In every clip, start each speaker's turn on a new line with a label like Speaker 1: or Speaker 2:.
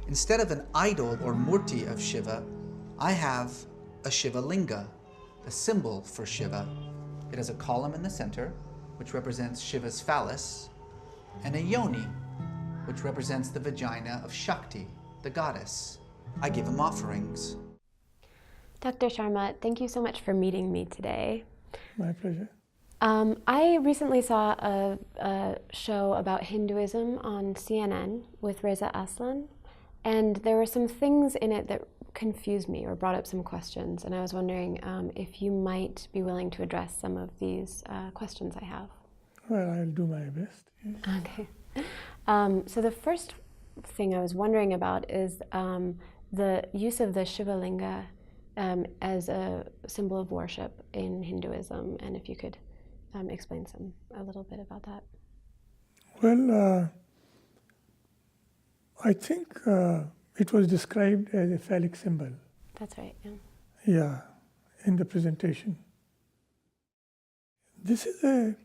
Speaker 1: Instead of an idol or murti of Shiva, I have a Shiva Linga, a symbol for Shiva. It has a column in the center, which represents Shiva's phallus, and a yoni, which represents the vagina of Shakti, the goddess. I give him offerings.
Speaker 2: Dr. Sharma, thank you so much for meeting me today.
Speaker 3: My pleasure.
Speaker 2: I recently saw a show about Hinduism on CNN with Reza Aslan, and there were some things in it that confused me or brought up some questions, and I was wondering if you might be willing to address some of these questions I have.
Speaker 3: Well, I'll do my best. Yes.
Speaker 2: Okay. So the first thing I was wondering about is the use of the Shiva Linga as a symbol of worship in Hinduism, and if you could explain a little bit about that.
Speaker 3: Well, I think it was described as a phallic symbol.
Speaker 2: That's right, yeah.
Speaker 3: Yeah, in the presentation. This is a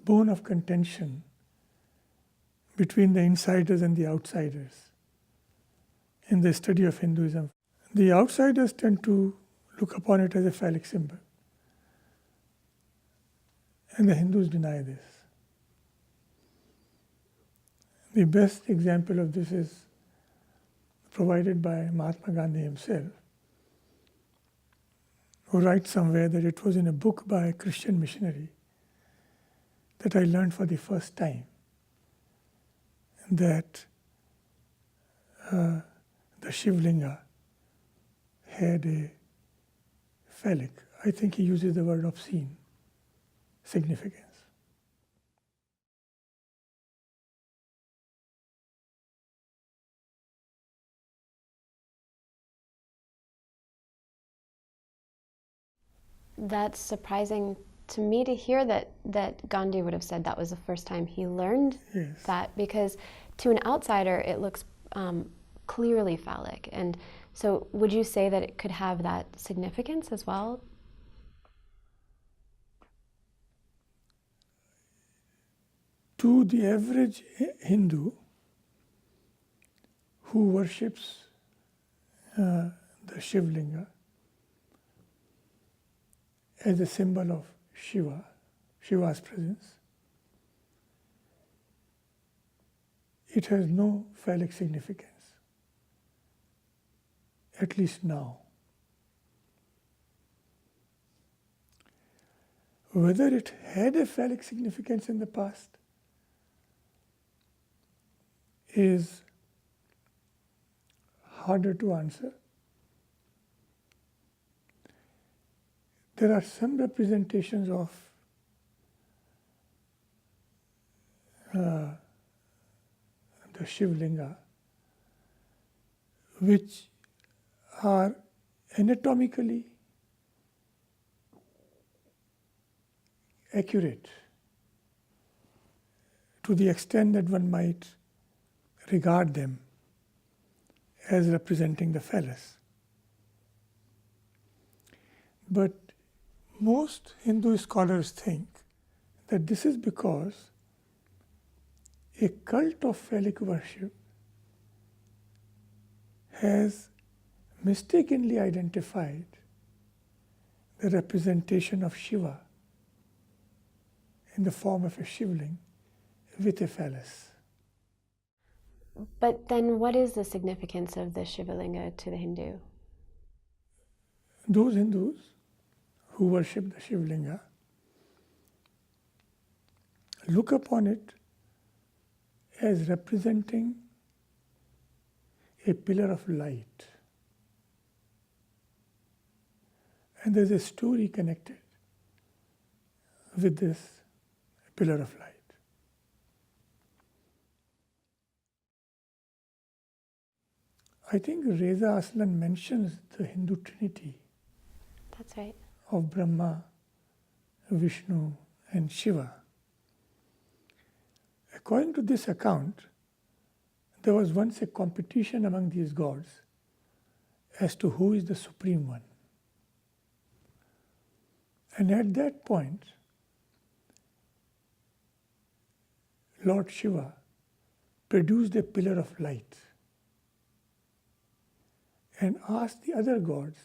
Speaker 3: bone of contention between the insiders and the outsiders in the study of Hinduism. The outsiders tend to look upon it as a phallic symbol, and the Hindus deny this. The best example of this is provided by Mahatma Gandhi himself, who writes somewhere that it was in a book by a Christian missionary that I learned for the first time that the Shiva Linga had a phallic, I think he uses the word obscene, significance.
Speaker 2: That's surprising to me to hear that Gandhi would have said that was the first time he learned
Speaker 3: Yes.
Speaker 2: that, because to an outsider it looks clearly phallic. And so would you say that it could have that significance as well?
Speaker 3: To the average Hindu who worships the Shiva Linga as a symbol of Shiva's presence, it has no phallic significance, at least now. Whether it had a phallic significance in the past is harder to answer. There are some representations of the Shiva Linga which are anatomically accurate to the extent that one might regard them as representing the phallus. But most Hindu scholars think that this is because a cult of phallic worship has mistakenly identified the representation of Shiva in the form of a shivling with a phallus.
Speaker 2: But then what is the significance of the Shiva Linga to the Hindu?
Speaker 3: Those Hindus who worship the Shiva Linga look upon it as representing a pillar of light. And there's a story connected with this pillar of light. I think Reza Aslan mentions the Hindu Trinity.
Speaker 2: That's right.
Speaker 3: Of Brahma, Vishnu, and Shiva. According to this account, there was once a competition among these gods as to who is the supreme one. And at that point, Lord Shiva produced a pillar of light and asked the other gods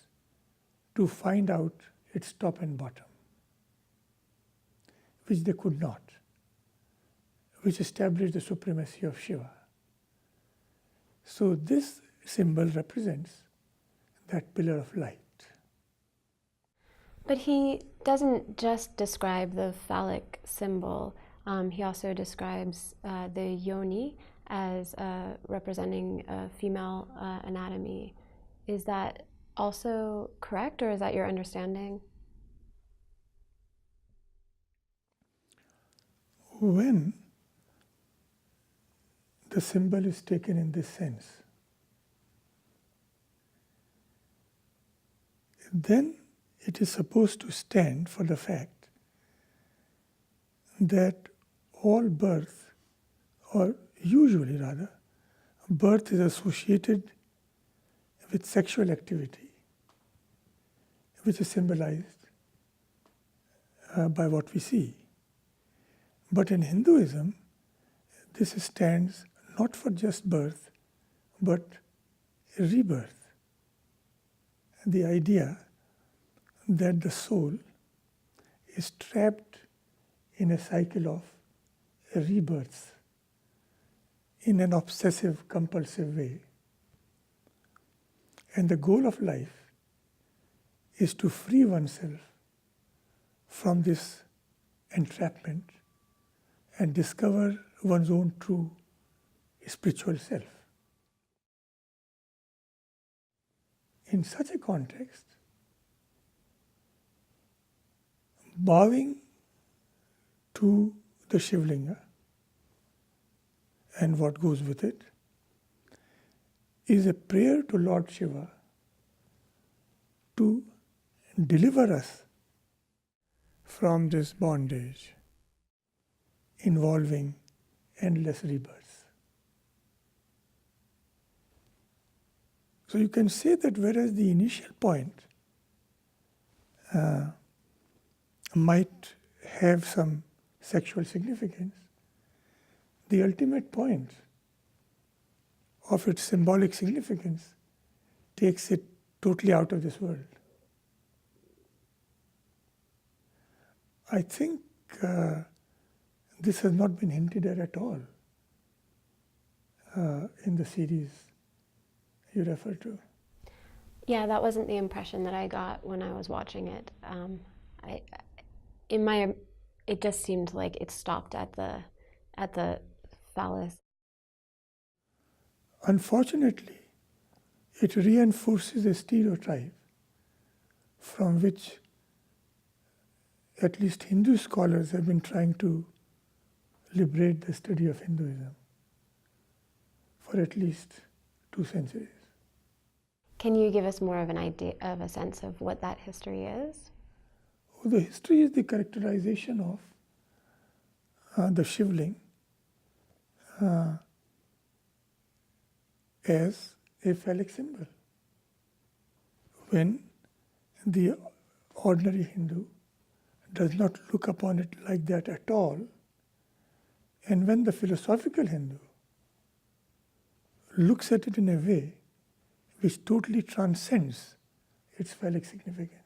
Speaker 3: to find out its top and bottom, which they could not, which established the supremacy of Shiva. So this symbol represents that pillar of light.
Speaker 2: But he doesn't just describe the phallic symbol. He also describes the yoni as representing a female anatomy. Is that also correct, or is that your understanding?
Speaker 3: When the symbol is taken in this sense, then it is supposed to stand for the fact that all birth, or usually rather, birth is associated with sexual activity, which is symbolized by what we see. But in Hinduism, this stands not for just birth, but rebirth. The idea that the soul is trapped in a cycle of rebirths in an obsessive, compulsive way. And the goal of life is to free oneself from this entrapment and discover one's own true spiritual self. In such a context, bowing to the Shiva Linga and what goes with it is a prayer to Lord Shiva to deliver us from this bondage involving endless rebirths. So you can say that whereas the initial point might have some sexual significance, the ultimate point of its symbolic significance takes it totally out of this world. I think this has not been hinted at all in the series you refer to.
Speaker 2: Yeah, that wasn't the impression that I got when I was watching it. It just seemed like it stopped at the phallus.
Speaker 3: Unfortunately, it reinforces a stereotype from which at least Hindu scholars have been trying to liberate the study of Hinduism for at least 2 centuries.
Speaker 2: Can you give us more of an idea, of a sense of what that history is?
Speaker 3: The history is the characterization of the Shiva Linga as a phallic symbol. When the ordinary Hindu does not look upon it like that at all, and when the philosophical Hindu looks at it in a way which totally transcends its phallic significance.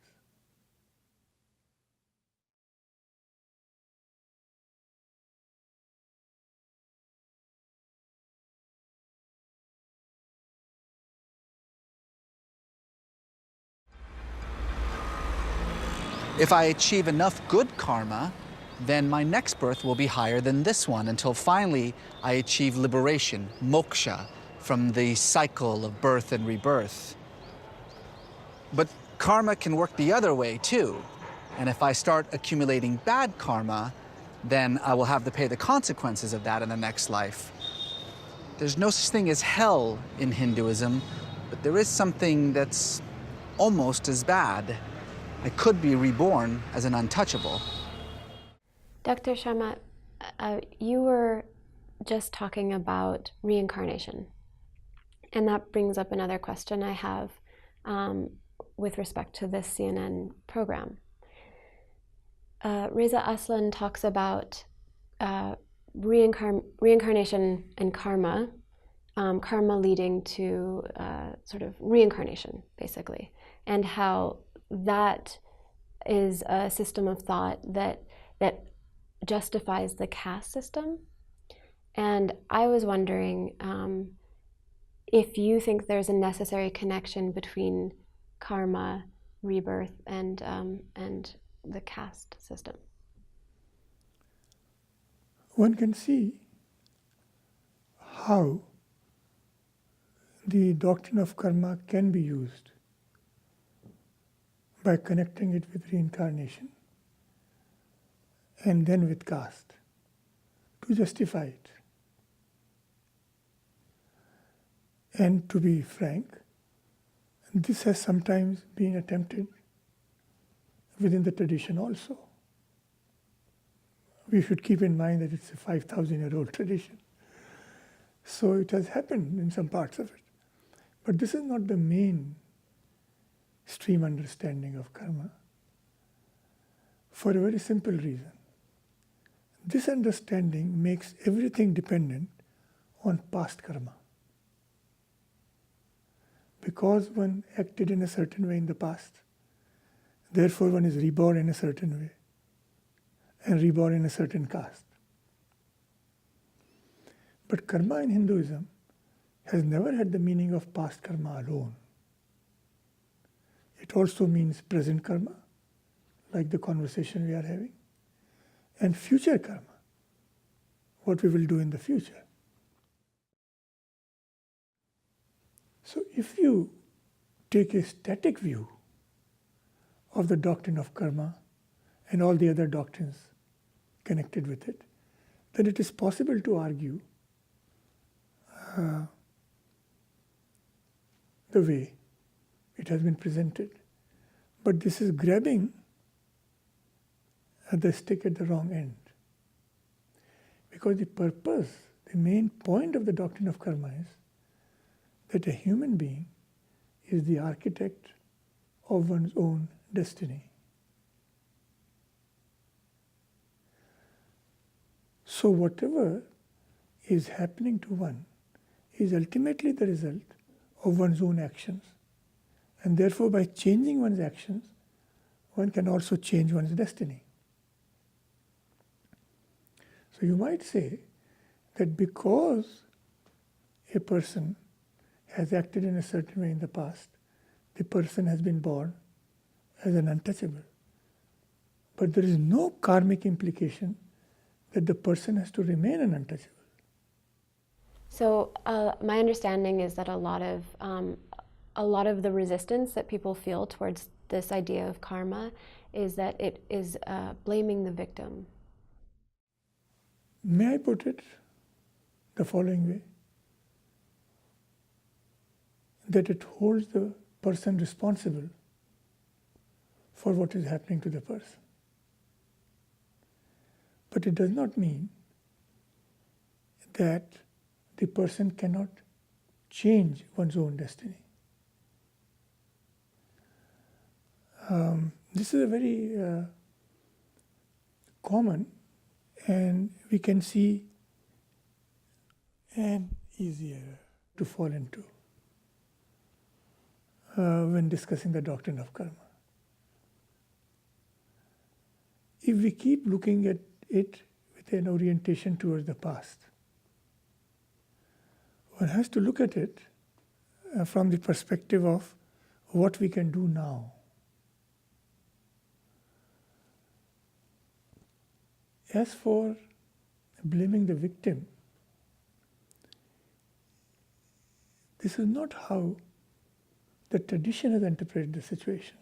Speaker 1: If I achieve enough good karma, then my next birth will be higher than this one until finally I achieve liberation, moksha, from the cycle of birth and rebirth. But karma can work the other way too. And if I start accumulating bad karma, then I will have to pay the consequences of that in the next life. There's no such thing as hell in Hinduism, but there is something that's almost as bad. I could be reborn as an untouchable.
Speaker 2: Dr. Sharma, you were just talking about reincarnation. And that brings up another question I have with respect to this CNN program. Reza Aslan talks about reincarnation and karma, karma leading to sort of reincarnation, basically, and how that is a system of thought that justifies the caste system. And I was wondering if you think there's a necessary connection between karma, rebirth, and the caste system.
Speaker 3: One can see how the doctrine of karma can be used by connecting it with reincarnation and then with caste to justify it. And to be frank, this has sometimes been attempted within the tradition also. We should keep in mind that it's a 5,000-year-old tradition. So it has happened in some parts of it. But this is not the main stream understanding of karma, for a very simple reason. This understanding makes everything dependent on past karma. Because one acted in a certain way in the past, therefore one is reborn in a certain way and reborn in a certain caste. But karma in Hinduism has never had the meaning of past karma alone. It also means present karma, like the conversation we are having, and future karma, what we will do in the future. So if you take a static view of the doctrine of karma and all the other doctrines connected with it, then it is possible to argue the way it has been presented. But this is grabbing the stick at the wrong end. Because the purpose, the main point of the doctrine of karma is that a human being is the architect of one's own destiny. So whatever is happening to one is ultimately the result of one's own actions. And therefore, by changing one's actions, one can also change one's destiny. So you might say that because a person has acted in a certain way in the past, the person has been born as an untouchable. But there is no karmic implication that the person has to remain an untouchable.
Speaker 2: So my understanding is that a lot of the resistance that people feel towards this idea of karma is that it is blaming the victim.
Speaker 3: May I put it the following way? That it holds the person responsible for what is happening to the person. But it does not mean that the person cannot change one's own destiny. This is a very common, and we can see an easier to fall into when discussing the doctrine of karma. If we keep looking at it with an orientation towards the past, one has to look at it from the perspective of what we can do now. As for blaming the victim, this is not how the tradition has interpreted the situation.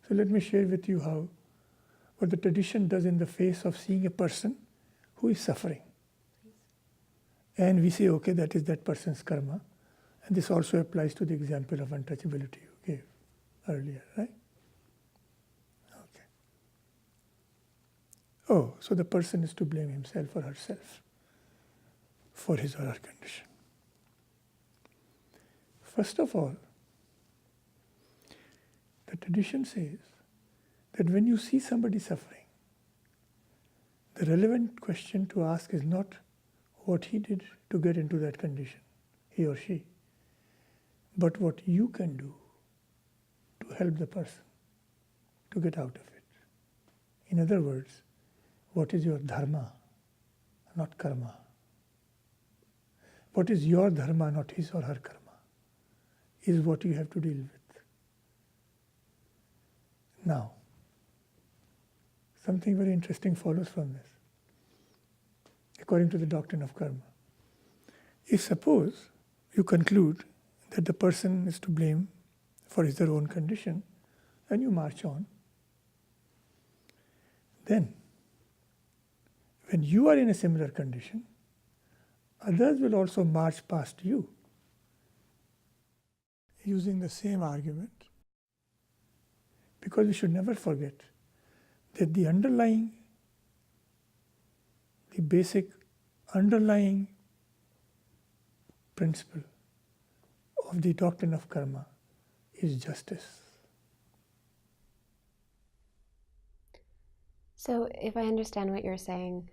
Speaker 3: So let me share with you what the tradition does in the face of seeing a person who is suffering. And we say, okay, that is that person's karma. And this also applies to the example of untouchability you gave earlier, right? Okay. Oh, so the person is to blame himself or herself for his or her condition. First of all, the tradition says that when you see somebody suffering, the relevant question to ask is not what he did to get into that condition, he or she, but what you can do to help the person to get out of it. In other words, what is your dharma, not karma? What is your dharma, not his or her karma, is what you have to deal with. Now, something very interesting follows from this, according to the doctrine of karma. If suppose you conclude that the person is to blame for his or her own condition, and you march on, then when you are in a similar condition, others will also march past you using the same argument. Because we should never forget that the basic underlying principle of the doctrine of karma is justice.
Speaker 2: So if I understand what you're saying,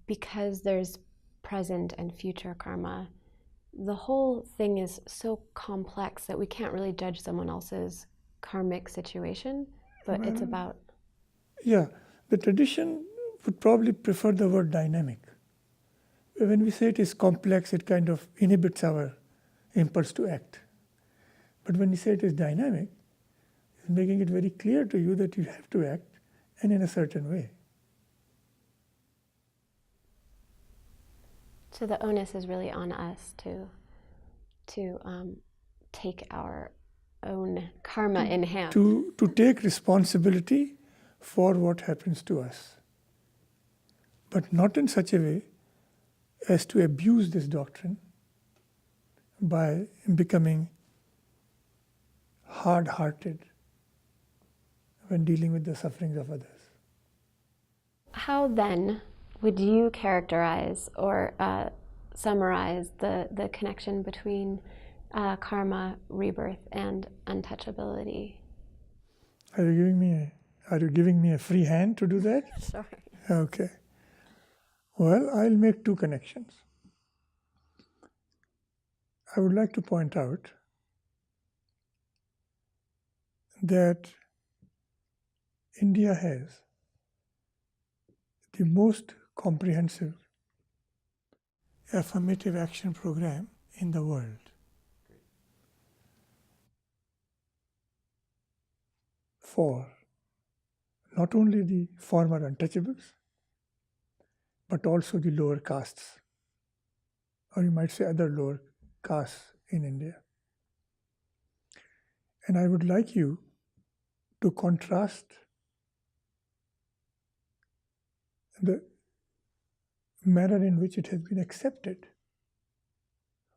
Speaker 2: because there's present and future karma, the whole thing is so complex that we can't really judge someone else's karmic situation, but it's about...
Speaker 3: Yeah, the tradition would probably prefer the word dynamic. When we say it is complex, it kind of inhibits our impulse to act. But when we say it is dynamic, it's making it very clear to you that you have to act, and in a certain way.
Speaker 2: So the onus is really on us to take our own karma in hand.
Speaker 3: To take responsibility for what happens to us. But not in such a way as to abuse this doctrine by becoming hard-hearted when dealing with the sufferings of others.
Speaker 2: How then would you characterize or summarize the connection between karma, rebirth, and untouchability?
Speaker 3: Are you giving me a free hand to do that?
Speaker 2: Sorry.
Speaker 3: Okay. Well, I'll make two connections. I would like to point out that India has the most comprehensive affirmative action program in the world. For not only the former untouchables, but also the lower castes, or you might say other lower castes in India. And I would like you to contrast the manner in which it has been accepted,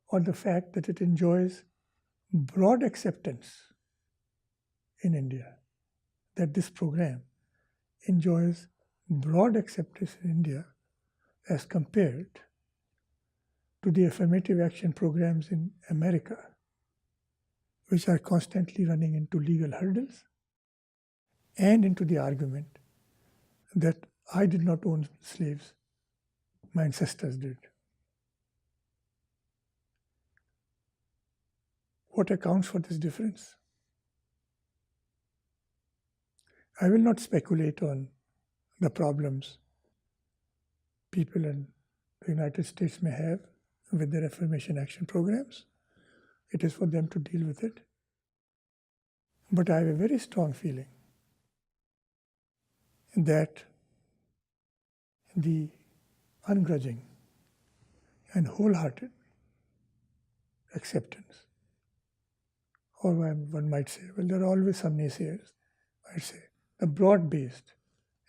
Speaker 3: or the fact that it enjoys broad acceptance in India, that this program enjoys broad acceptance in India as compared to the affirmative action programs in America, which are constantly running into legal hurdles and into the argument that I did not own slaves, my ancestors did. What accounts for this difference? I will not speculate on the problems people in the United States may have with their affirmation action programs. It is for them to deal with it. But I have a very strong feeling that the ungrudging and wholehearted acceptance, or one might say, well, there are always some naysayers, I'd say, the broad-based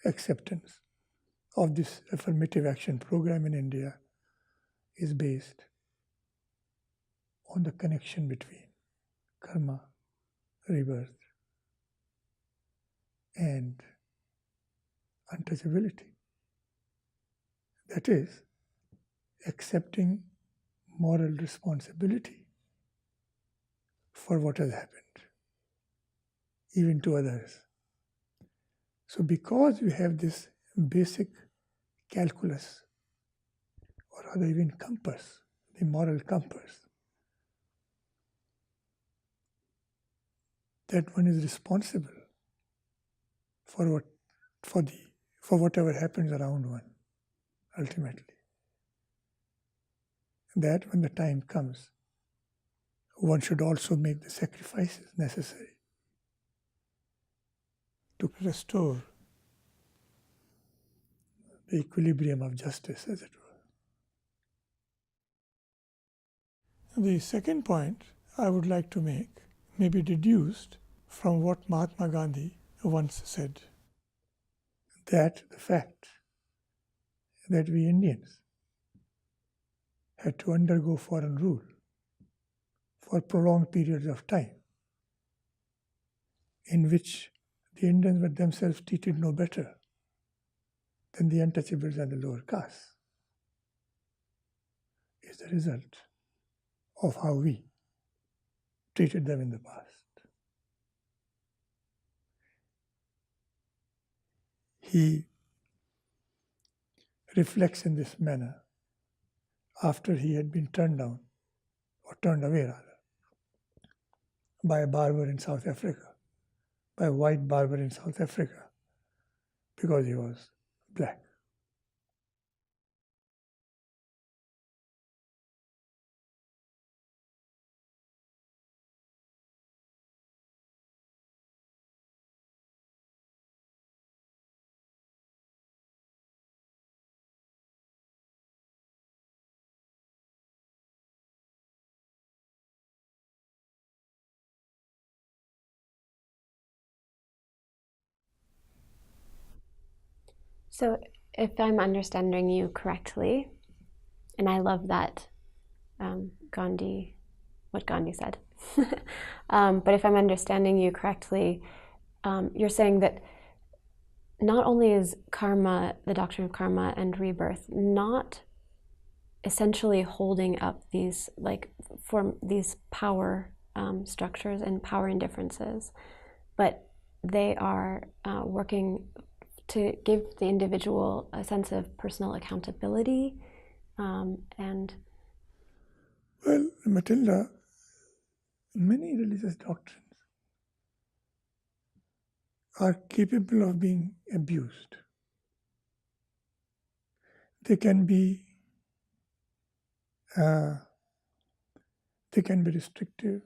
Speaker 3: acceptance of this affirmative action program in India is based on the connection between karma, rebirth, and untouchability. That is, accepting moral responsibility for what has happened, even to others. So because we have this basic calculus, or rather even compass, the moral compass, that one is responsible for whatever happens around one, ultimately. That when the time comes, one should also make the sacrifices necessary to restore the equilibrium of justice, as it were. The second point I would like to make may be deduced from what Mahatma Gandhi once said, that the fact that we Indians had to undergo foreign rule for prolonged periods of time, in which the Indians were themselves treated no better than the untouchables and the lower castes, is the result of how we treated them in the past. He reflects in this manner after he had been turned down, or turned away rather, by a barber in South Africa, by a white barber in South Africa, because he was black.
Speaker 2: So if I'm understanding you correctly, and I love that what Gandhi said, but if I'm understanding you correctly, you're saying that not only is karma, the doctrine of karma and rebirth, not essentially holding up these these power structures and power indifferences, but they are working to give the individual a sense of personal accountability and...
Speaker 3: Well, Matilda, many religious doctrines are capable of being abused. They can be restrictive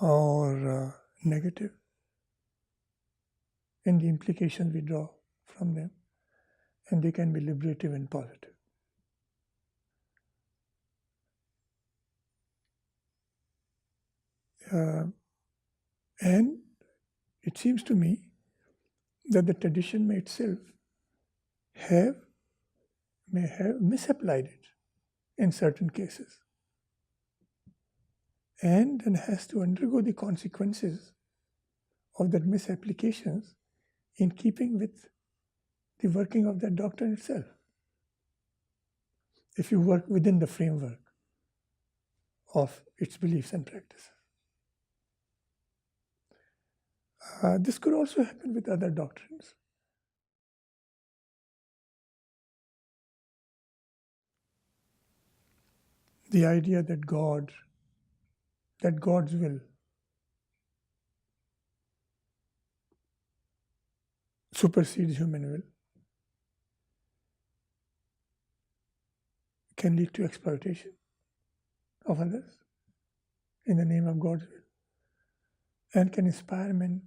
Speaker 3: or negative in the implications we draw from them, and they can be liberative and positive. And it seems to me that the tradition may itself may have misapplied it in certain cases, and then has to undergo the consequences of that misapplications in keeping with the working of that doctrine itself, if you work within the framework of its beliefs and practices. This could also happen with other doctrines. The idea that God's will supersedes human will can lead to exploitation of others in the name of God's will, and can inspire men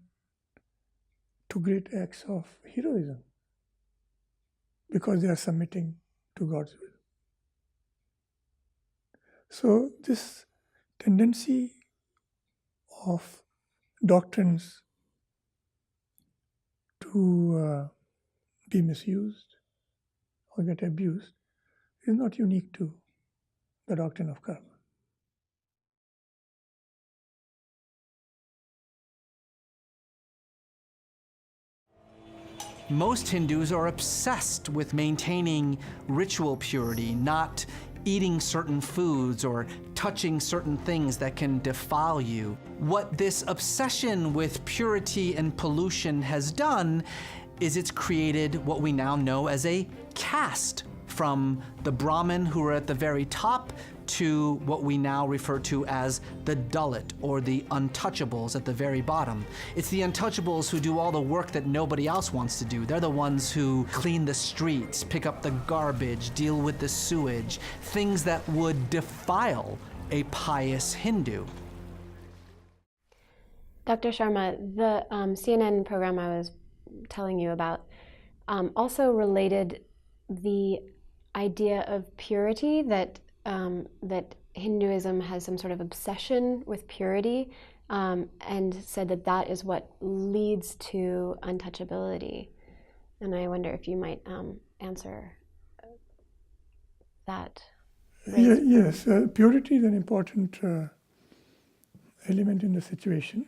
Speaker 3: to great acts of heroism because they are submitting to God's will. So this tendency of doctrines to be misused or get abused is not unique to the doctrine of karma.
Speaker 1: Most Hindus are obsessed with maintaining ritual purity, not eating certain foods or touching certain things that can defile you. What this obsession with purity and pollution has done is it's created what we now know as a caste, from the Brahmin who are at the very top to what we now refer to as the Dalit, or the untouchables at the very bottom. It's the untouchables who do all the work that nobody else wants to do. They're the ones who clean the streets, pick up the garbage, deal with the sewage, things that would defile a pious Hindu.
Speaker 2: Dr. Sharma, the CNN program I was telling you about also related the idea of purity, that Hinduism has some sort of obsession with purity, and said that that is what leads to untouchability. And I wonder if you might answer that.
Speaker 3: Yes, purity is an important element in the situation,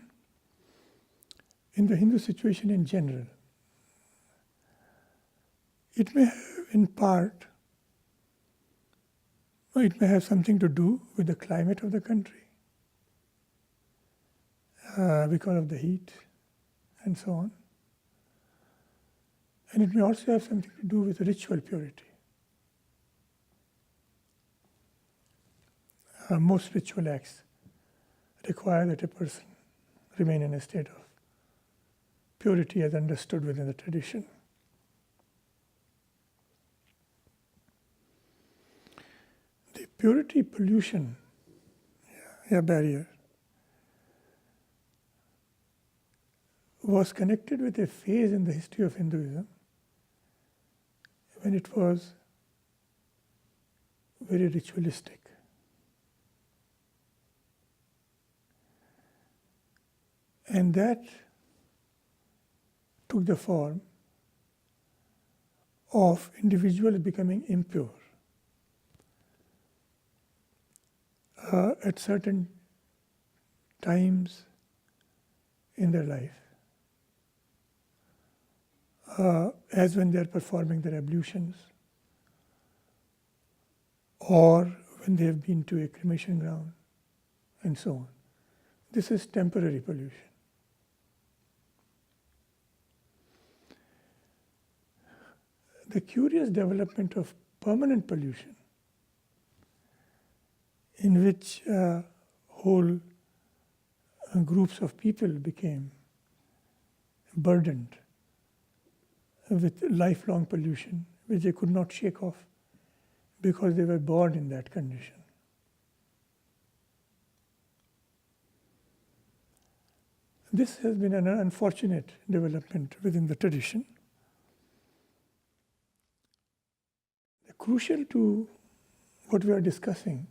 Speaker 3: in the Hindu situation in general. It may have, in part, it may have something to do with the climate of the country, because of the heat and so on. And it may also have something to do with ritual purity. Most ritual acts require that a person remain in a state of purity as understood within the tradition. The purity pollution barrier was connected with a phase in the history of Hinduism when it was very ritualistic. And that took the form of individuals becoming impure at certain times in their life, as when they are performing their ablutions, or when they have been to a cremation ground, and so on. This is temporary pollution. The curious development of permanent pollution, in which whole groups of people became burdened with lifelong pollution, which they could not shake off because they were born in that condition. This has been an unfortunate development within the tradition. Crucial to what we are discussing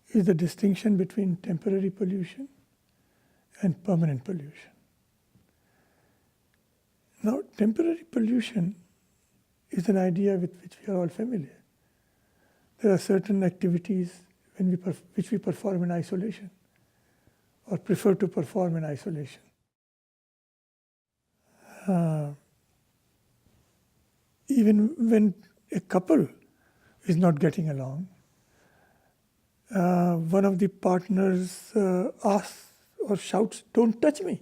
Speaker 3: is the distinction between temporary pollution and permanent pollution. Now, temporary pollution is an idea with which we are all familiar. There are certain activities which we perform in isolation, or prefer to perform in isolation. Even when a couple is not getting along, one of the partners asks or shouts, "Don't touch me."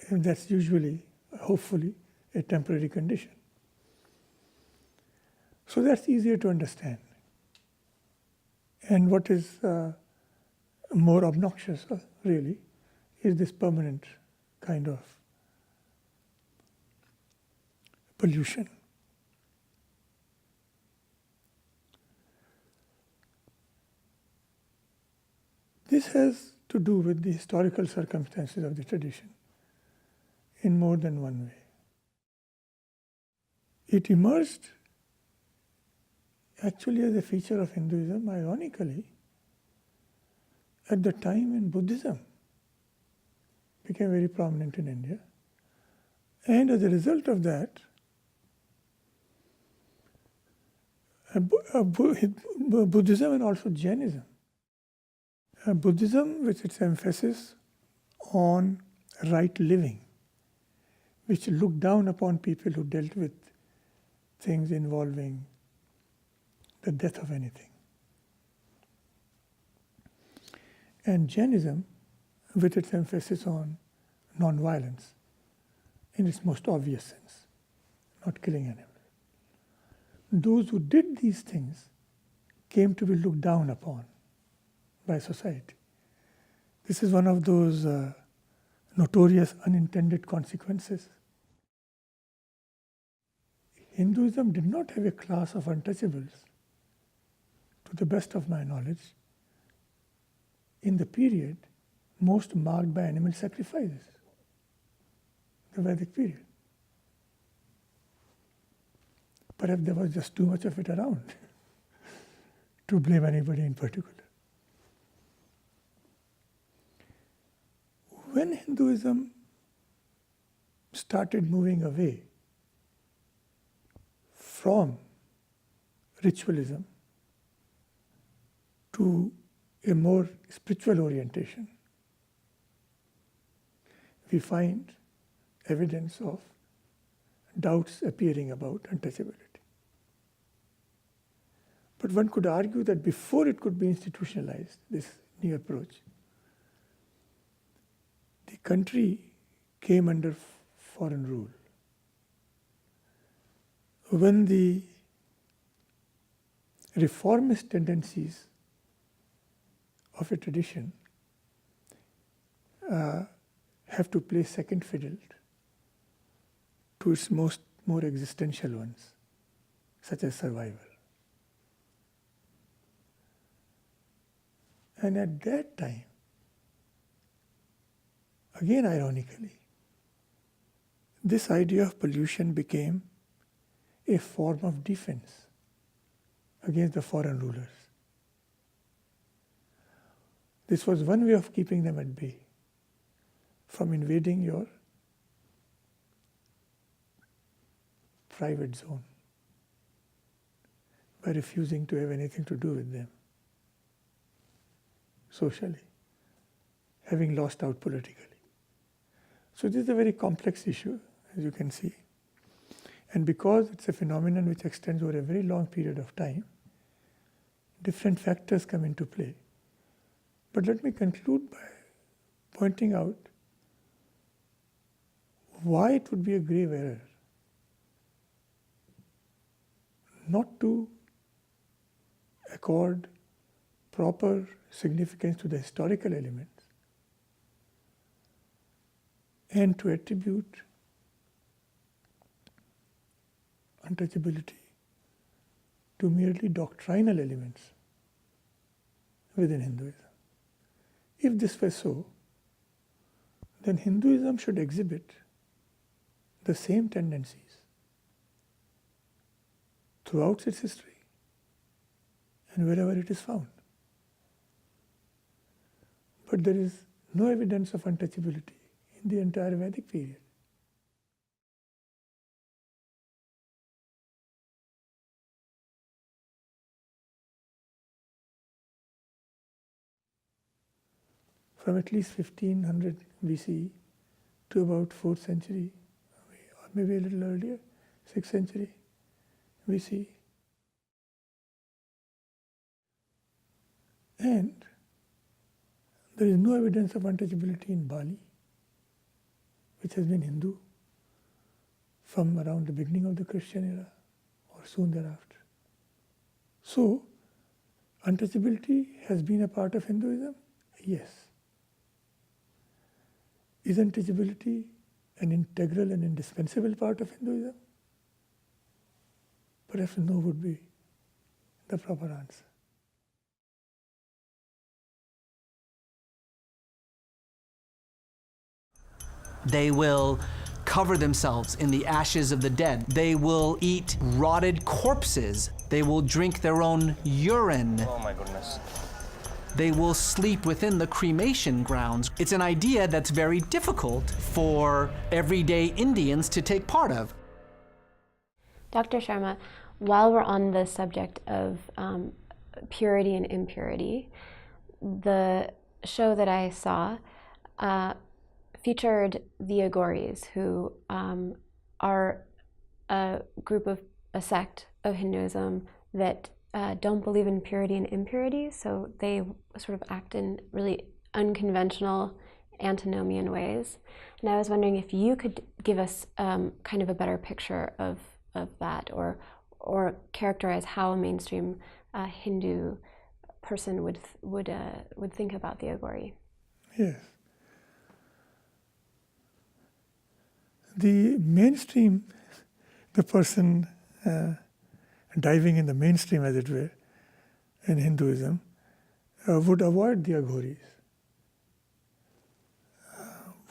Speaker 3: And that's usually, hopefully, a temporary condition. So that's easier to understand. And what is more obnoxious, really, is this permanent kind of pollution. This has to do with the historical circumstances of the tradition in more than one way. It emerged actually as a feature of Hinduism, ironically, at the time when Buddhism became very prominent in India. And as a result of that, Buddhism and also Jainism. Buddhism, with its emphasis on right living, which looked down upon people who dealt with things involving the death of anything. And Jainism, with its emphasis on non-violence, in its most obvious sense, not killing animals. Those who did these things came to be looked down upon by society. This is one of those notorious unintended consequences. Hinduism did not have a class of untouchables, to the best of my knowledge, in the period most marked by animal sacrifices, the Vedic period. Perhaps there was just too much of it around to blame anybody in particular. When Hinduism started moving away from ritualism to a more spiritual orientation, we find evidence of doubts appearing about untouchability. But one could argue that before it could be institutionalized, this new approach, the country came under foreign rule. When the reformist tendencies of a tradition have to play second fiddle to its more existential ones, such as survival. And at that time, again ironically, this idea of pollution became a form of defense against the foreign rulers. This was one way of keeping them at bay from invading your private zone by refusing to have anything to do with them socially, having lost out politically. So this is a very complex issue, as you can see. And because it's a phenomenon which extends over a very long period of time, different factors come into play. But let me conclude by pointing out why it would be a grave error not to accord proper significance to the historical elements and to attribute untouchability to merely doctrinal elements within Hinduism. If this were so, then Hinduism should exhibit the same tendencies throughout its history and wherever it is found. But there is no evidence of untouchability in the entire Vedic period. From at least 1500 BCE to about 4th century, or maybe a little earlier, 6th century BCE. And there is no evidence of untouchability in Bali, which has been Hindu from around the beginning of the Christian era or soon thereafter. So, untouchability has been a part of Hinduism? Yes. Is untouchability an integral and indispensable part of Hinduism? Perhaps no would be the proper answer.
Speaker 1: They will cover themselves in the ashes of the dead. They will eat rotted corpses. They will drink their own urine.
Speaker 4: Oh my goodness.
Speaker 1: They will sleep within the cremation grounds. It's an idea that's very difficult for everyday Indians to take part of.
Speaker 2: Dr. Sharma, while we're on the subject of purity and impurity, the show that I saw featured the Gauris, who are a group of a sect of Hinduism that don't believe in purity and impurity, so they sort of act in really unconventional antinomian ways. And I was wondering if you could give us kind of a better picture of that, or characterize how a mainstream Hindu person would think about the Agori.
Speaker 3: Yes. The mainstream, the person diving in the mainstream, as it were, in Hinduism, would avoid the Aghoris.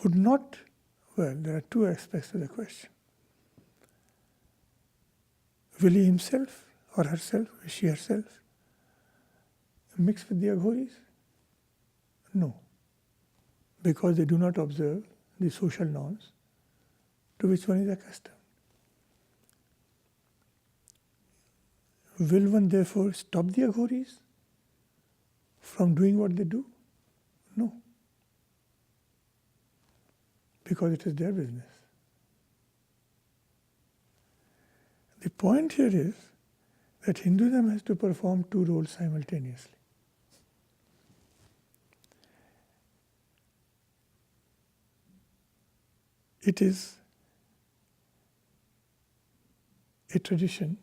Speaker 3: Would not, well, there are two aspects to the question. Will he himself or herself, she herself, mix with the Aghoris? No, because they do not observe the social norms to which one is accustomed. Will one therefore stop the Aghoris from doing what they do? No, because it is their business. The point here is that Hinduism has to perform two roles simultaneously. It is a tradition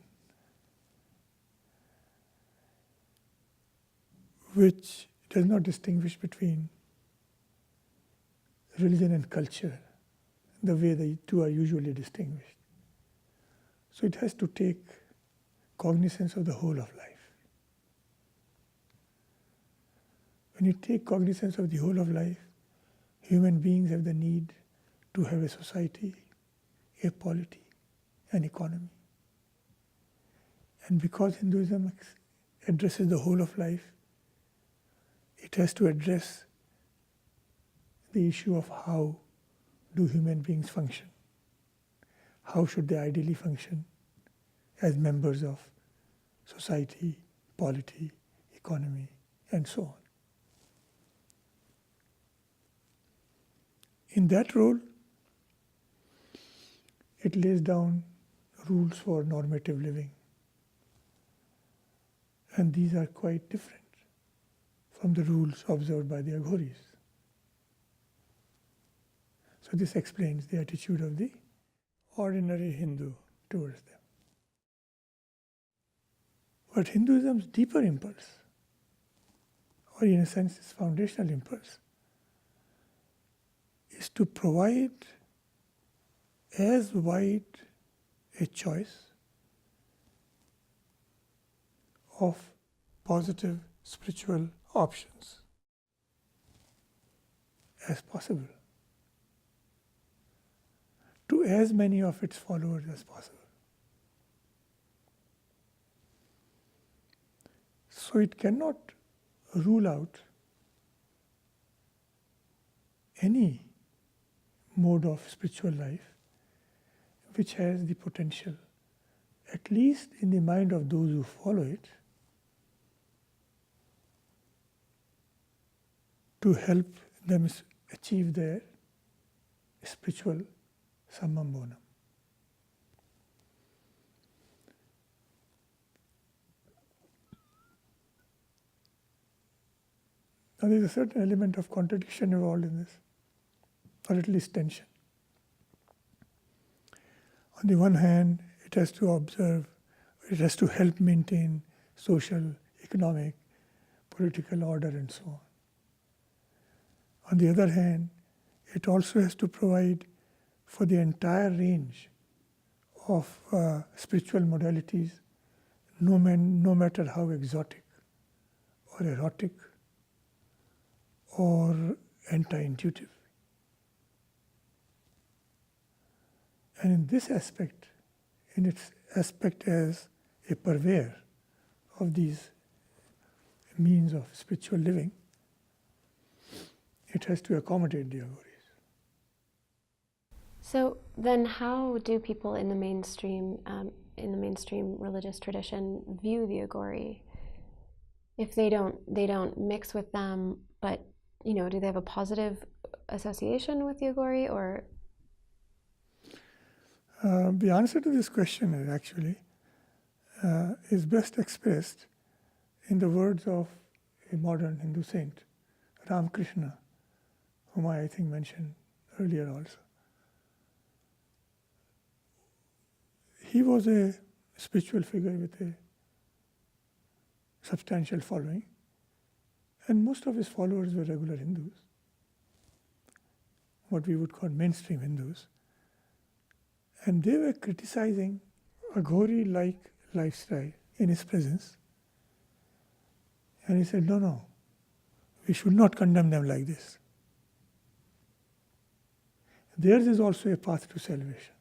Speaker 3: which does not distinguish between religion and culture the way the two are usually distinguished. So it has to take cognizance of the whole of life. When you take cognizance of the whole of life, human beings have the need to have a society, a polity, an economy. And because Hinduism addresses the whole of life, it has to address the issue of how do human beings function. How should they ideally function as members of society, polity, economy, and so on. In that role, it lays down rules for normative living. And these are quite different from the rules observed by the Aghoris. So this explains the attitude of the ordinary Hindu towards them. But Hinduism's deeper impulse, or in a sense its foundational impulse, is to provide as wide a choice of positive spiritual options as possible to as many of its followers as possible. So it cannot rule out any mode of spiritual life which has the potential, at least in the mind of those who follow it, to help them achieve their spiritual summum bonum. Now there is a certain element of contradiction involved in this, or at least tension. On the one hand, it has to observe, it has to help maintain social, economic, political order and so on. On the other hand, it also has to provide for the entire range of spiritual modalities, no matter how exotic or erotic or anti-intuitive. And in this aspect, in its aspect as a purveyor of these means of spiritual living, it has to accommodate the Aghoris.
Speaker 2: So then, how do people in the mainstream religious tradition view the Agori? If they don't mix with them, but do they have a positive association with the Agori, or?
Speaker 3: The answer to this question is actually is best expressed in the words of a modern Hindu saint, Krishna, whom I think mentioned earlier also. He was a spiritual figure with a substantial following, and most of his followers were regular Hindus, what we would call mainstream Hindus. And they were criticizing a Gauri-like lifestyle in his presence. And he said, no, we should not condemn them like this. Theirs is also a path to salvation.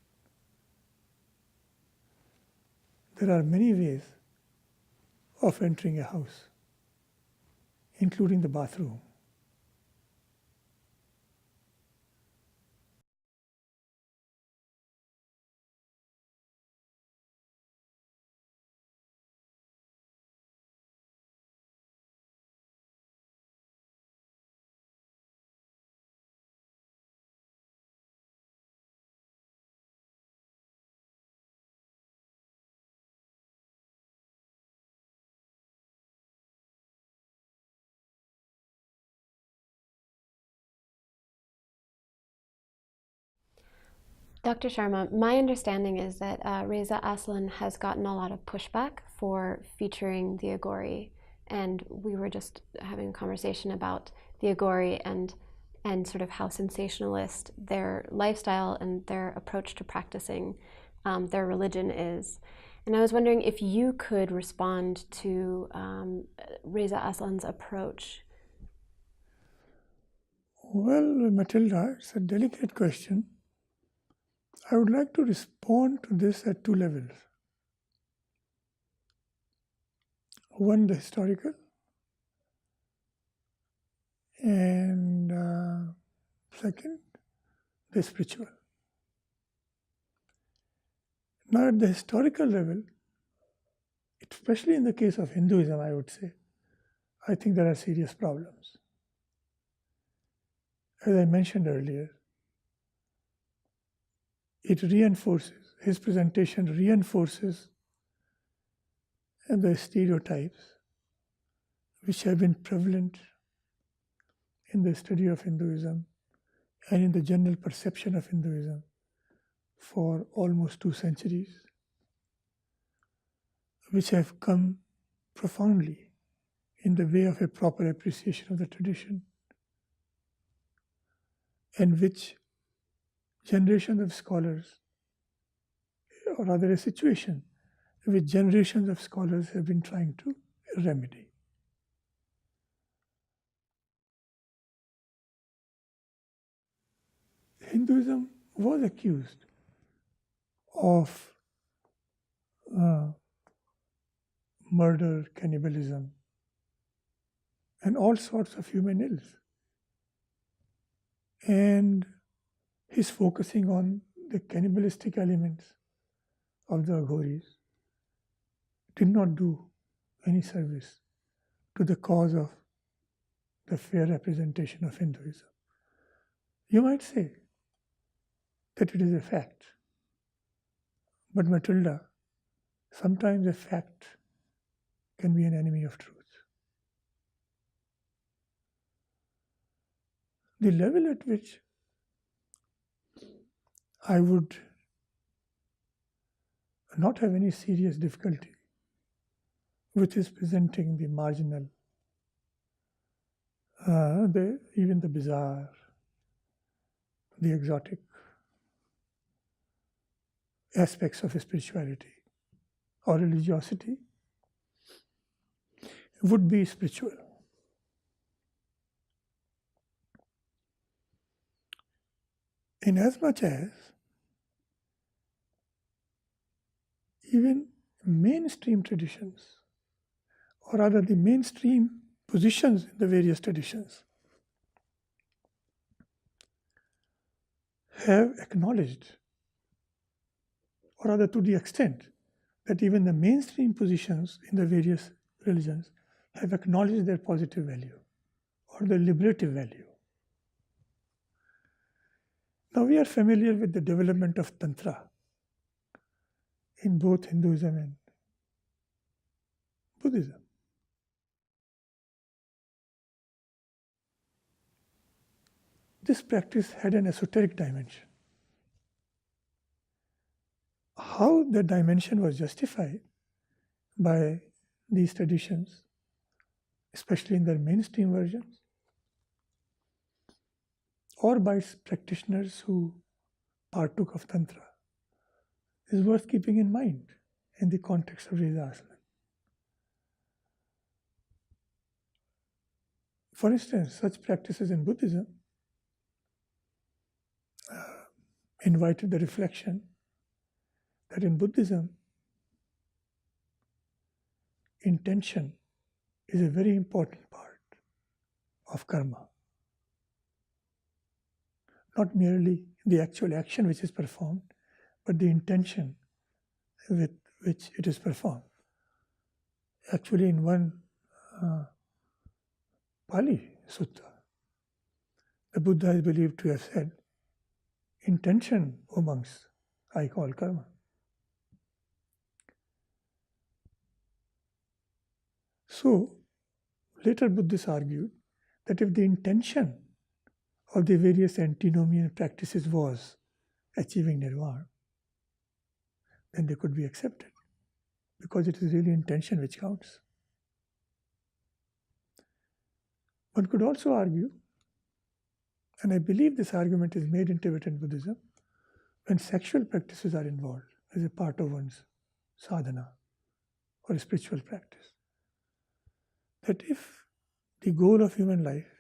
Speaker 3: There are many ways of entering a house, including the bathroom.
Speaker 2: Dr. Sharma, my understanding is that Reza Aslan has gotten a lot of pushback for featuring the Agori, and we were just having a conversation about the Agori and sort of how sensationalist their lifestyle and their approach to practicing their religion is. And I was wondering if you could respond to Reza Aslan's approach.
Speaker 3: Well, Matilda, it's a delicate question. I would like to respond to this at two levels. One, the historical, and second, the spiritual. Now, at the historical level, especially in the case of Hinduism, I would say, I think there are serious problems. As I mentioned earlier, it reinforces, his presentation reinforces the stereotypes which have been prevalent in the study of Hinduism and in the general perception of Hinduism for almost 2 centuries, which have come profoundly in the way of a proper appreciation of the tradition, and which generations of scholars, or rather a situation which generations of scholars have been trying to remedy. Hinduism was accused of murder, cannibalism, and all sorts of human ills. And his focusing on the cannibalistic elements of the Gauris did not do any service to the cause of the fair representation of Hinduism. You might say that it is a fact, but Matilda, sometimes a fact can be an enemy of truth. The level at which I would not have any serious difficulty with his presenting the marginal, even the bizarre, the exotic aspects of spirituality or religiosity would be spiritual. Inasmuch as even mainstream traditions, or rather the mainstream positions in the various traditions, have acknowledged, or rather to the extent that even the mainstream positions in the various religions have acknowledged their positive value or their liberative value. Now we are familiar with the development of Tantra in both Hinduism and Buddhism. This practice had an esoteric dimension. How the dimension was justified by these traditions, especially in their mainstream versions, or by its practitioners who partook of Tantra, is worth keeping in mind in the context of Reza Aslan. For instance, such practices in Buddhism invited the reflection that in Buddhism, intention is a very important part of karma. Not merely the actual action which is performed, but the intention with which it is performed. Actually, in one Pali Sutta, the Buddha is believed to have said, "Intention, O monks, I call karma." So, later Buddhists argued that if the intention of the various antinomian practices was achieving nirvana, then they could be accepted, because it is really intention which counts. One could also argue, and I believe this argument is made in Tibetan Buddhism, when sexual practices are involved as a part of one's sadhana or spiritual practice, that if the goal of human life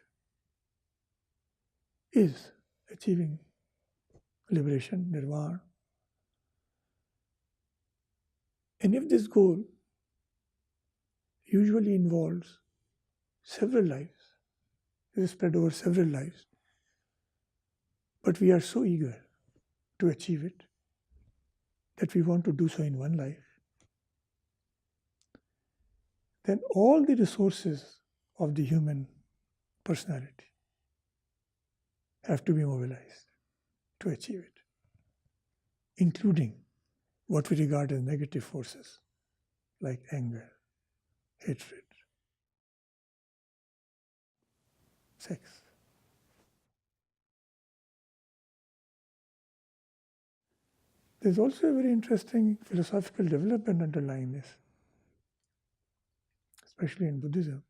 Speaker 3: is achieving liberation, nirvana, and if this goal usually involves several lives, is spread over several lives, but we are so eager to achieve it that we want to do so in one life, then all the resources of the human personality have to be mobilized to achieve it, including what we regard as negative forces like anger, hatred, sex. There's also a very interesting philosophical development underlying this, especially in Buddhism,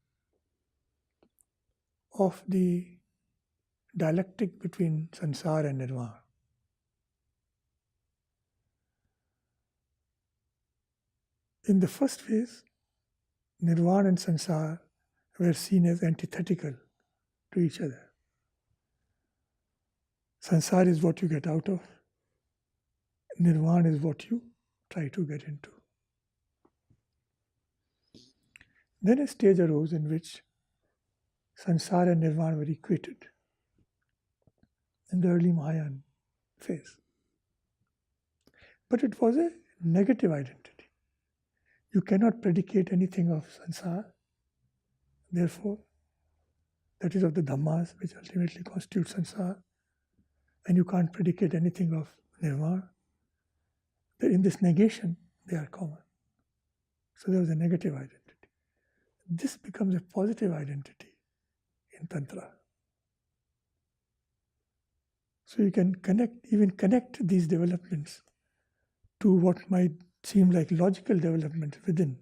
Speaker 3: of the dialectic between samsara and nirvana. In the first phase, nirvana and samsara were seen as antithetical to each other. Samsara is what you get out of, nirvana is what you try to get into. Then a stage arose in which samsara and nirvana were equated in the early Mahayan phase. But it was a negative identity. You cannot predicate anything of samsara, therefore, that is of the dhammas which ultimately constitute samsara, and you can't predicate anything of nirvana. In this negation, they are common. So there was a negative identity. This becomes a positive identity in Tantra. So you can connect these developments to what might seem like logical development within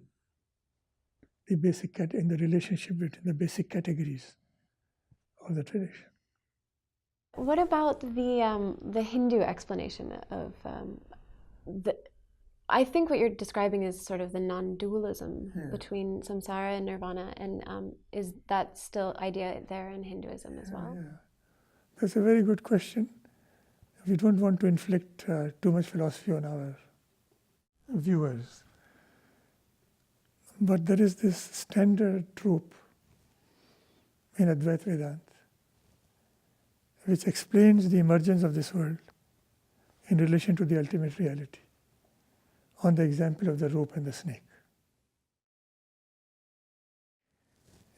Speaker 3: the basic in the relationship between the basic categories of the tradition.
Speaker 2: What about the Hindu explanation of I think what you're describing is sort of the non-dualism between samsara and nirvana, and is that still idea there in Hinduism as well?
Speaker 3: Yeah. That's a very good question. We don't want to inflict too much philosophy on our viewers. But there is this standard trope in Advaita Vedanta which explains the emergence of this world in relation to the ultimate reality on the example of the rope and the snake.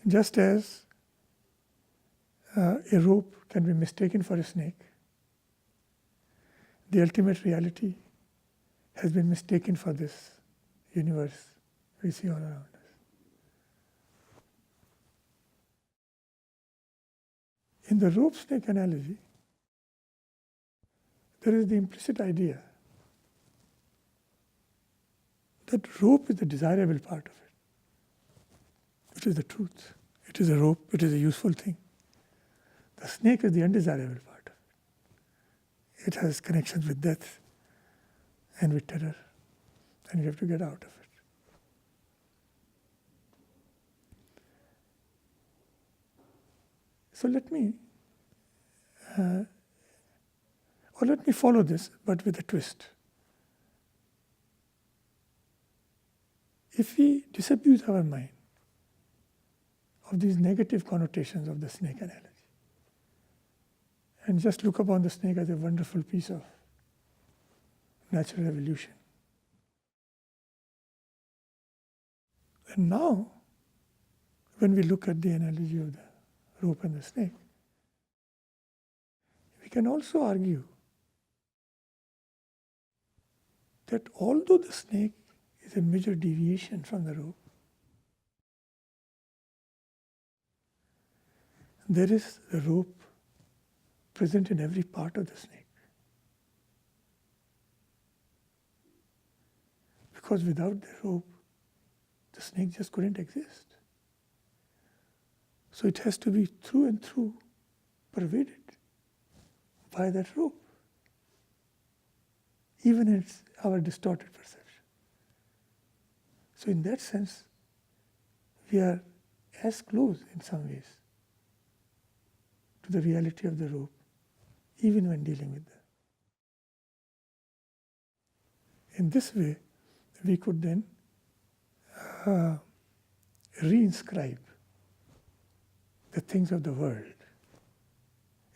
Speaker 3: Just as a rope can be mistaken for a snake, the ultimate reality has been mistaken for this universe we see all around us. In the rope snake analogy, there is the implicit idea that rope is the desirable part of it. It is the truth. It is a rope. It is a useful thing. The snake is the undesirable part of it. It has connections with death and with terror, and you have to get out of it. So let me follow this, but with a twist. If we disabuse our mind of these negative connotations of the snake analogy, and just look upon the snake as a wonderful piece of natural evolution, and now, when we look at the analogy of the rope and the snake, we can also argue that although the snake is a major deviation from the rope, there is the rope present in every part of the snake. Because without the rope, the snake just couldn't exist. So it has to be through and through pervaded by that rope, even in our distorted perception. So in that sense, we are as close in some ways to the reality of the rope, even when dealing with them. In this way, we could then reinscribe the things of the world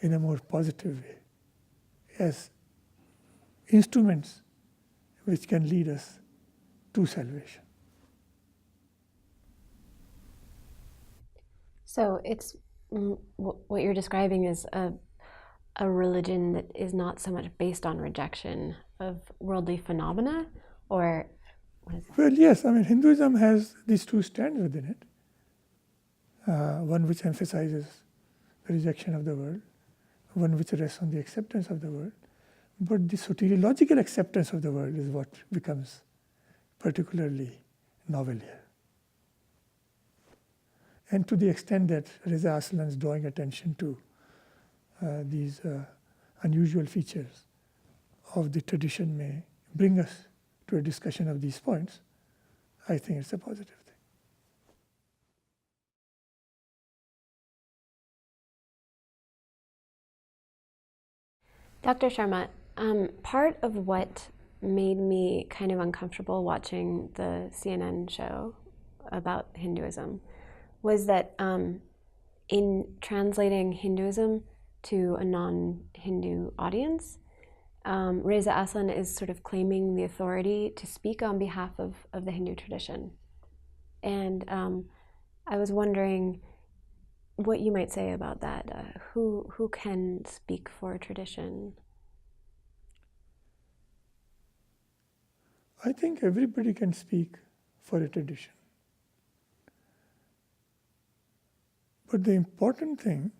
Speaker 3: in a more positive way as instruments which can lead us to salvation.
Speaker 2: So it's what you're describing is a religion that is not so much based on rejection of worldly phenomena, or what is that?
Speaker 3: Well, yes, Hinduism has these two strands within it. One which emphasizes the rejection of the world, one which rests on the acceptance of the world. But the soteriological acceptance of the world is what becomes particularly novel here. And to the extent that Reza Aslan is drawing attention to these unusual features of the tradition may bring us to a discussion of these points, I think it's a positive thing.
Speaker 2: Dr. Sharma, part of what made me kind of uncomfortable watching the CNN show about Hinduism was that in translating Hinduism to a non-Hindu audience, Reza Aslan is sort of claiming the authority to speak on behalf of the Hindu tradition. And I was wondering what you might say about that. Who can speak for a tradition?
Speaker 3: I think everybody can speak for a tradition. But the important thing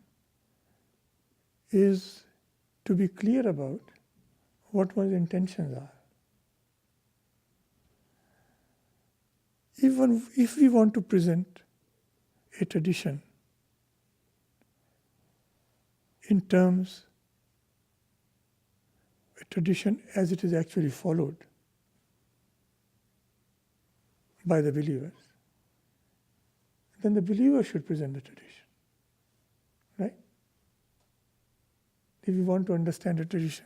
Speaker 3: is to be clear about what one's intentions are. Even if we want to present a tradition in terms, a tradition as it is actually followed by the believers, then the believer should present the tradition, right? If you want to understand a tradition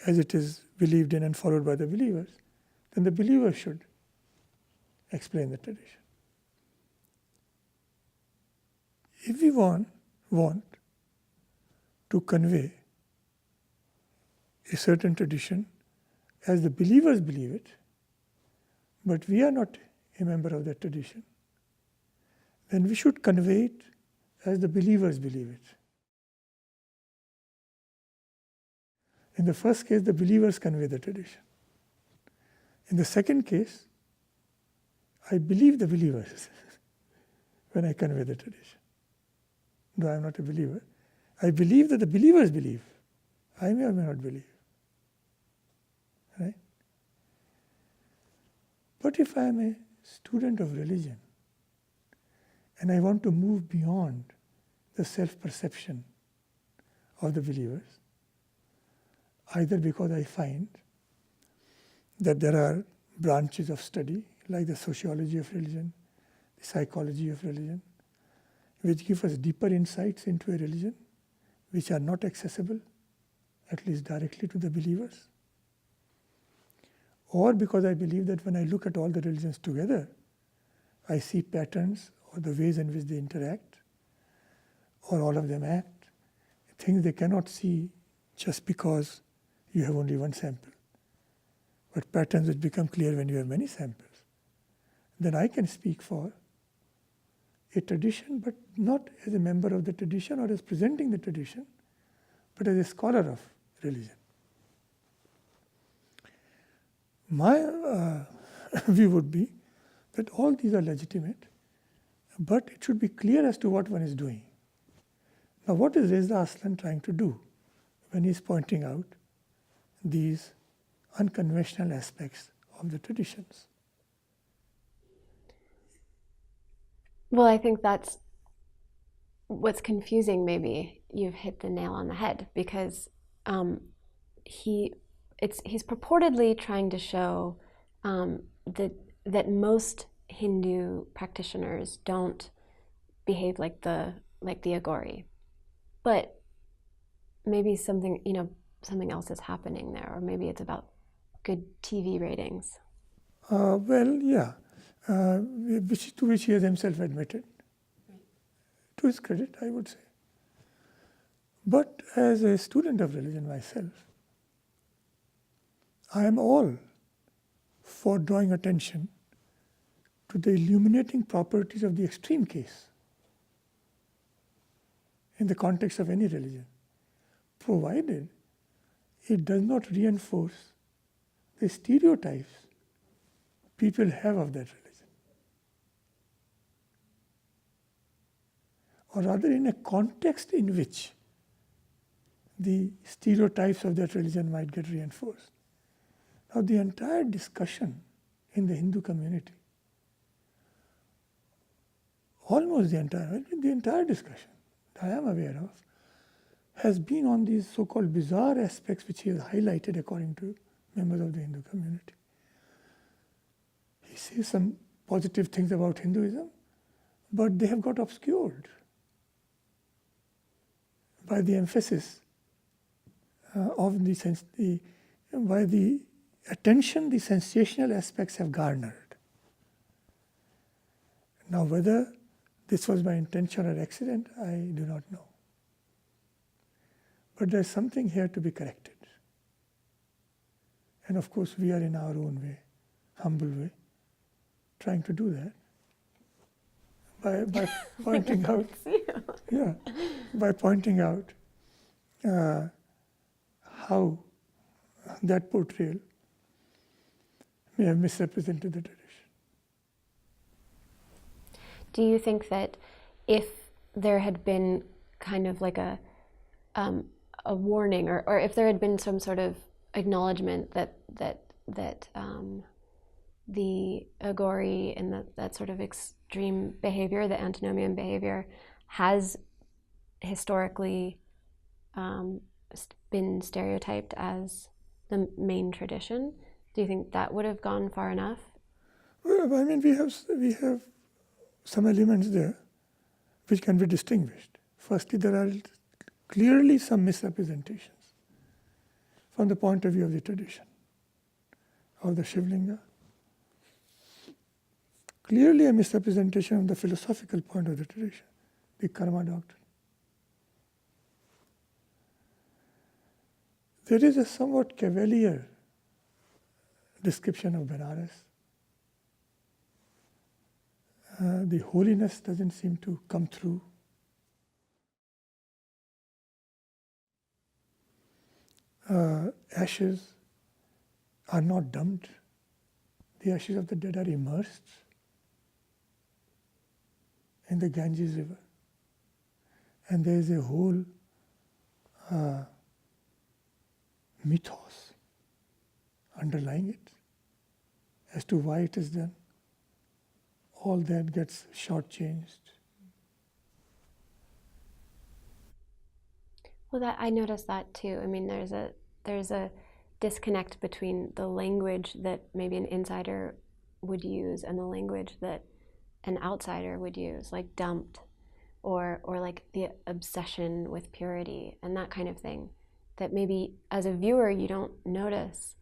Speaker 3: as it is believed in and followed by the believers, then the believer should explain the tradition. If we want to convey a certain tradition as the believers believe it, but we are not a member of that tradition, then we should convey it as the believers believe it. In the first case, the believers convey the tradition. In the second case, I believe the believers when I convey the tradition. though I am not a believer. I believe that the believers believe. I may or may not believe. Right? But if I am a student of religion and I want to move beyond the self-perception of the believers, either because I find that there are branches of study like the sociology of religion, the psychology of religion, which give us deeper insights into a religion which are not accessible, at least directly, to the believers. Or because I believe that when I look at all the religions together, I see patterns or the ways in which they interact, or all of them act, things they cannot see just because you have only one sample, but patterns which become clear when you have many samples. Then I can speak for a tradition, but not as a member of the tradition or as presenting the tradition, but as a scholar of religion. My view would be that all these are legitimate, but it should be clear as to what one is doing. Now, what is Reza Aslan trying to do when he is pointing out these unconventional aspects of the traditions?
Speaker 2: Well, I think that's what's confusing. Maybe you've hit the nail on the head, because he's purportedly trying to show that most Hindu practitioners don't behave like the Agori, but maybe something else is happening there, or maybe it's about good TV ratings.
Speaker 3: Well, yeah, to which he has himself admitted. To his credit, I would say. But as a student of religion myself, I am all for drawing attention to the illuminating properties of the extreme case in the context of any religion, provided it does not reinforce the stereotypes people have of that religion. Or rather, in a context in which the stereotypes of that religion might get reinforced. Now, the entire discussion in the Hindu community, almost the entire discussion that I am aware of, has been on these so-called bizarre aspects which he has highlighted according to members of the Hindu community. He says some positive things about Hinduism, but they have got obscured by the emphasis of by the attention the sensational aspects have garnered. Now, whether this was by intention or accident, I do not know. But there's something here to be corrected. And of course, we are in our own way, humble way, trying to do that by pointing out, by pointing out how that portrayal may have misrepresented the tradition.
Speaker 2: Do you think that if there had been kind of like a warning, or if there had been some sort of acknowledgement that the Agori and that sort of extreme behavior, the antinomian behavior, has historically been stereotyped as the main tradition, do you think that would have gone far enough?
Speaker 3: Well, I mean, we have some elements there which can be distinguished. Firstly, there are clearly some misrepresentations from the point of view of the tradition of the Shiva Linga. Clearly a misrepresentation of the philosophical point of the tradition, the karma doctrine. There is a somewhat cavalier description of Benares. The holiness doesn't seem to come through. Ashes are not dumped. The ashes of the dead are immersed in the Ganges river. And there is a whole mythos underlying it as to why it is done. All that gets shortchanged.
Speaker 2: Well, that I noticed that too. I mean, there's a disconnect between the language that maybe an insider would use and the language that an outsider would use, like dumped, or like the obsession with purity and that kind of thing. That maybe as a viewer you don't notice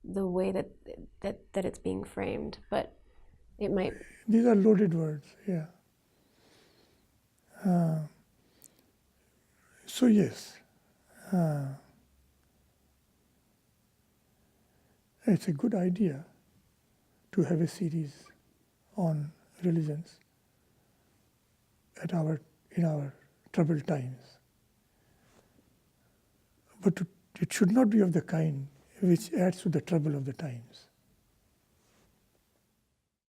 Speaker 2: the way that it's being framed, but it might.
Speaker 3: These are loaded words, yeah. So yes, it's a good idea to have a series on religions in our troubled times. But it should not be of the kind which adds to the trouble of the times.